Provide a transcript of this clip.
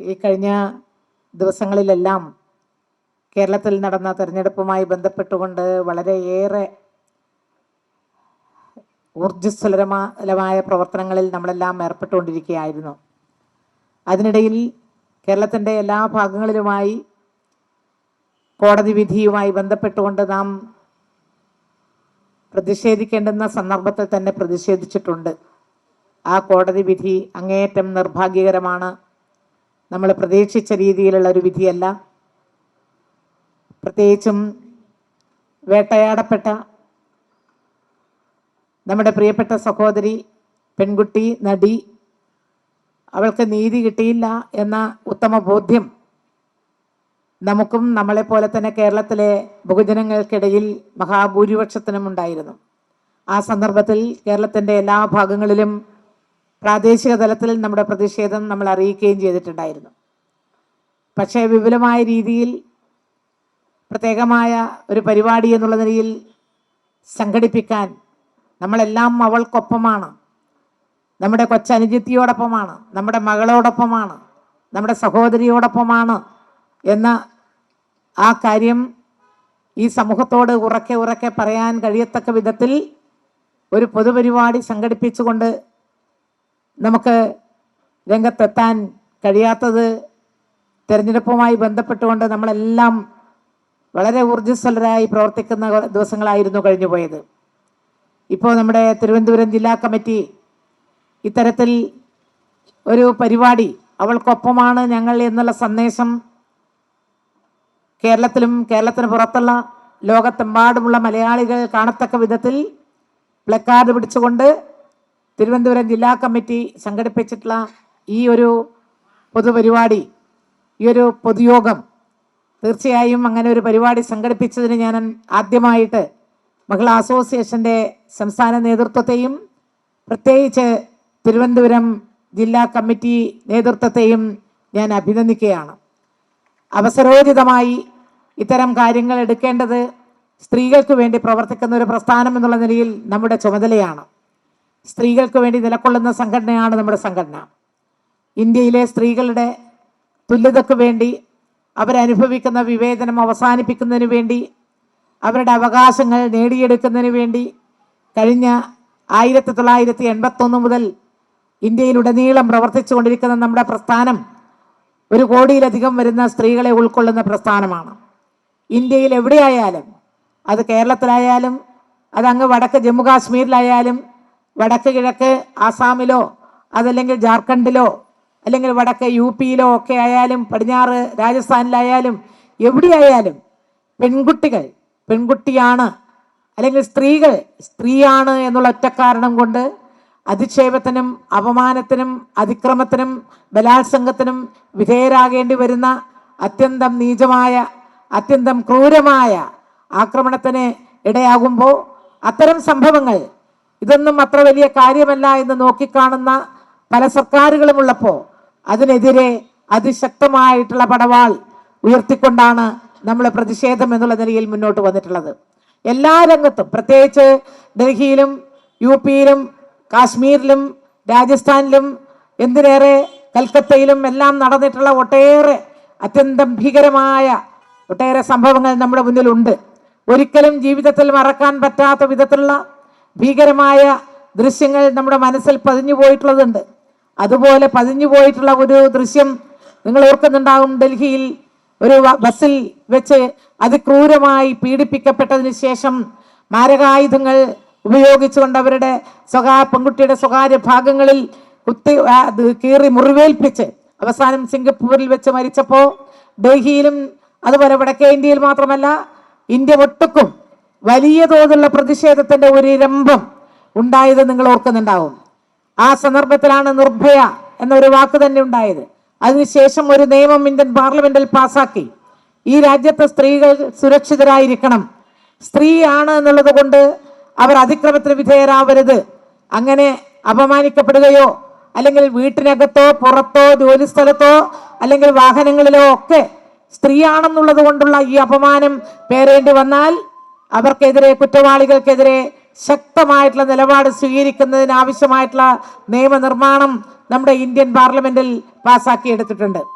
ഈ കഴിഞ്ഞ ദിവസങ്ങളിലെല്ലാം കേരളത്തിൽ നടന്ന തെരഞ്ഞെടുപ്പുമായി ബന്ധപ്പെട്ടുകൊണ്ട് വളരെയേറെ ഊർജ്ജസ്വലമായ പ്രവർത്തനങ്ങളിൽ നമ്മളെല്ലാം ഏർപ്പെട്ടുകൊണ്ടിരിക്കുകയായിരുന്നു. അതിനിടയിൽ കേരളത്തിൻ്റെ എല്ലാ ഭാഗങ്ങളിലുമായി കോടതി വിധിയുമായി ബന്ധപ്പെട്ടുകൊണ്ട് നാം പ്രതിഷേധിക്കേണ്ടുന്ന സന്ദർഭത്തിൽ തന്നെ പ്രതിഷേധിച്ചിട്ടുണ്ട്. ആ കോടതി വിധി അങ്ങേയറ്റം നിർഭാഗ്യകരമാണ്. നമ്മൾ പ്രതീക്ഷിച്ച രീതിയിലുള്ള ഒരു വിധിയല്ല. പ്രത്യേകിച്ചും വേട്ടയാടപ്പെട്ട നമ്മുടെ പ്രിയപ്പെട്ട സഹോദരി, പെൺകുട്ടി, നടി, അവൾക്ക് നീതി കിട്ടിയില്ല എന്ന ഉത്തമ ബോധ്യം നമുക്കും നമ്മളെപ്പോലെ തന്നെ കേരളത്തിലെ ബഹുജനങ്ങൾക്കിടയിൽ മഹാഭൂരിപക്ഷത്തിനും ഉണ്ടായിരുന്നു. ആ സന്ദർഭത്തിൽ കേരളത്തിൻ്റെ എല്ലാ ഭാഗങ്ങളിലും പ്രാദേശിക തലത്തിൽ നമ്മുടെ പ്രതിഷേധം നമ്മൾ അറിയിക്കുകയും ചെയ്തിട്ടുണ്ടായിരുന്നു. പക്ഷേ വിപുലമായ രീതിയിൽ പ്രത്യേകമായ ഒരു പരിപാടി എന്നുള്ള നിലയിൽ സംഘടിപ്പിക്കാൻ നമ്മളെല്ലാം അവൾക്കൊപ്പമാണ്, നമ്മുടെ കൊച്ചനുജത്തിയോടൊപ്പമാണ്, നമ്മുടെ മകളോടൊപ്പമാണ്, നമ്മുടെ സഹോദരിയോടൊപ്പമാണ് എന്ന ആ കാര്യം ഈ സമൂഹത്തോട് ഉറക്കെ ഉറക്കെ പറയാൻ കഴിയത്തക്ക വിധത്തിൽ ഒരു പൊതുപരിപാടി സംഘടിപ്പിച്ചുകൊണ്ട് നമുക്ക് രംഗത്തെത്താൻ കഴിയാത്തത് തെരഞ്ഞെടുപ്പുമായി ബന്ധപ്പെട്ടുകൊണ്ട് നമ്മളെല്ലാം വളരെ ഊർജ്ജസ്വലരായി പ്രവർത്തിക്കുന്ന ദിവസങ്ങളായിരുന്നു കഴിഞ്ഞു പോയത്. ഇപ്പോൾ നമ്മുടെ തിരുവനന്തപുരം ജില്ലാ കമ്മിറ്റി ഇത്തരത്തിൽ ഒരു പരിപാടി, അവൾക്കൊപ്പമാണ് ഞങ്ങൾ എന്നുള്ള സന്ദേശം കേരളത്തിലും കേരളത്തിന് പുറത്തുള്ള ലോകത്തെമ്പാടുമുള്ള മലയാളികൾ കാണത്തക്ക വിധത്തിൽ പ്ലക്കാർഡ് പിടിച്ചുകൊണ്ട് തിരുവനന്തപുരം ജില്ലാ കമ്മിറ്റി സംഘടിപ്പിച്ചിട്ടുള്ള ഈ ഒരു പൊതുപരിപാടി, ഈ ഒരു പൊതുയോഗം, തീർച്ചയായും അങ്ങനെ ഒരു പരിപാടി സംഘടിപ്പിച്ചതിന് ഞാൻ ആദ്യമായിട്ട് മഹിളാ അസോസിയേഷൻ്റെ സംസ്ഥാന നേതൃത്വത്തെയും പ്രത്യേകിച്ച് തിരുവനന്തപുരം ജില്ലാ കമ്മിറ്റി നേതൃത്വത്തെയും ഞാൻ അഭിനന്ദിക്കുകയാണ്. അവസരോചിതമായി ഇത്തരം കാര്യങ്ങൾ എടുക്കേണ്ടത് സ്ത്രീകൾക്ക് വേണ്ടി പ്രവർത്തിക്കുന്ന ഒരു പ്രസ്ഥാനം എന്നുള്ള നിലയിൽ നമ്മുടെ ചുമതലയാണ്. സ്ത്രീകൾക്ക് വേണ്ടി നിലകൊള്ളുന്ന സംഘടനയാണ് നമ്മുടെ സംഘടന. ഇന്ത്യയിലെ സ്ത്രീകളുടെ തുല്യതയ്ക്ക് വേണ്ടി, അവരനുഭവിക്കുന്ന വിവേചനം അവസാനിപ്പിക്കുന്നതിന് വേണ്ടി, അവരുടെ അവകാശങ്ങൾ നേടിയെടുക്കുന്നതിന് വേണ്ടി കഴിഞ്ഞ 1981 മുതൽ ഇന്ത്യയിലുടനീളം പ്രവർത്തിച്ചു കൊണ്ടിരിക്കുന്ന നമ്മുടെ പ്രസ്ഥാനം 1 കോടിയിലധികം വരുന്ന സ്ത്രീകളെ ഉൾക്കൊള്ളുന്ന പ്രസ്ഥാനമാണ്. ഇന്ത്യയിൽ എവിടെയായാലും, അത് കേരളത്തിലായാലും, അതങ്ങ് വടക്ക് ജമ്മു കാശ്മീരിലായാലും, വടക്ക് കിഴക്ക് ആസാമിലോ അതല്ലെങ്കിൽ ജാർഖണ്ഡിലോ അല്ലെങ്കിൽ വടക്ക് UP-യിലോ ഒക്കെ ആയാലും, പടിഞ്ഞാറ് രാജസ്ഥാനിലായാലും, എവിടെയായാലും പെൺകുട്ടികൾ പെൺകുട്ടിയാണ്, അല്ലെങ്കിൽ സ്ത്രീകൾ സ്ത്രീയാണ് എന്നുള്ള ഒറ്റക്കാരണം കൊണ്ട് അധിക്ഷേപത്തിനും അപമാനത്തിനും അതിക്രമത്തിനും ബലാത്സംഗത്തിനും വിധേയരാകേണ്ടി വരുന്ന അത്യന്തം നീചമായ, അത്യന്തം ക്രൂരമായ ആക്രമണത്തിന് ഇടയാകുമ്പോൾ അത്തരം സംഭവങ്ങൾ ഇതൊന്നും അത്ര വലിയ കാര്യമല്ല എന്ന് നോക്കിക്കാണുന്ന പല സർക്കാരുകളും ഉള്ളപ്പോൾ അതിനെതിരെ അതിശക്തമായിട്ടുള്ള പടവാൾ ഉയർത്തിക്കൊണ്ടാണ് നമ്മൾ പ്രതിഷേധം എന്നുള്ള നിലയിൽ മുന്നോട്ട് വന്നിട്ടുള്ളത്. എല്ലാ രംഗത്തും, പ്രത്യേകിച്ച് ഡൽഹിയിലും UP-യിലും കാശ്മീരിലും രാജസ്ഥാനിലും എന്തിനേറെ കൽക്കത്തയിലും എല്ലാം നടന്നിട്ടുള്ള ഒട്ടേറെ അത്യന്തം ഭീകരമായ ഒട്ടേറെ സംഭവങ്ങൾ നമ്മുടെ മുന്നിലുണ്ട്. ഒരിക്കലും ജീവിതത്തിൽ മറക്കാൻ പറ്റാത്ത വിധത്തിലുള്ള ഭീകരമായ ദൃശ്യങ്ങൾ നമ്മുടെ മനസ്സിൽ പതിഞ്ഞു പോയിട്ടുള്ളതുണ്ട്. അതുപോലെ പതിഞ്ഞു പോയിട്ടുള്ള ഒരു ദൃശ്യം നിങ്ങൾ ഓർക്കുന്നുണ്ടാകും. ഡൽഹിയിൽ ഒരു ബസ്സിൽ വെച്ച് അതിക്രൂരമായി പീഡിപ്പിക്കപ്പെട്ടതിന് ശേഷം മാരകായുധങ്ങൾ ഉപയോഗിച്ചുകൊണ്ട് അവരുടെ പെൺകുട്ടിയുടെ സ്വകാര്യ ഭാഗങ്ങളിൽ കീറി മുറിവേൽപ്പിച്ച് അവസാനം സിംഗപ്പൂരിൽ വെച്ച് മരിച്ചപ്പോൾ ഡൽഹിയിലും അതുപോലെ വടക്കേ ഇന്ത്യയിൽ മാത്രമല്ല ഇന്ത്യ ഒട്ടുക്കും വലിയ തോതിലുള്ള പ്രതിഷേധത്തിന്റെ ഒരു രംഭം ഉണ്ടായത് നിങ്ങൾ ഓർക്കുന്നുണ്ടാവും. ആ സന്ദർഭത്തിലാണ് നിർഭയ എന്നൊരു വാക്ക് തന്നെ ഉണ്ടായത്. അതിനുശേഷം ഒരു നിയമം ഇന്ത്യൻ പാർലമെന്റിൽ പാസാക്കി. ഈ രാജ്യത്തെ സ്ത്രീകൾ സുരക്ഷിതരായിരിക്കണം, സ്ത്രീയാണ് എന്നുള്ളത് കൊണ്ട് അവർ അതിക്രമത്തിന് വിധേയരാവരുത്, അങ്ങനെ അപമാനിക്കപ്പെടുകയോ അല്ലെങ്കിൽ വീട്ടിനകത്തോ പുറത്തോ ജോലി സ്ഥലത്തോ അല്ലെങ്കിൽ വാഹനങ്ങളിലോ ഒക്കെ സ്ത്രീയാണെന്നുള്ളത് കൊണ്ടുള്ള ഈ അപമാനം പേരേണ്ടി വന്നാൽ അവർക്കെതിരെ, കുറ്റവാളികൾക്കെതിരെ ശക്തമായിട്ടുള്ള നിലപാട് സ്വീകരിക്കുന്നതിന് ആവശ്യമായിട്ടുള്ള നിയമനിർമ്മാണം നമ്മുടെ ഇന്ത്യൻ പാർലമെന്റിൽ പാസാക്കിയെടുത്തിട്ടുണ്ട്.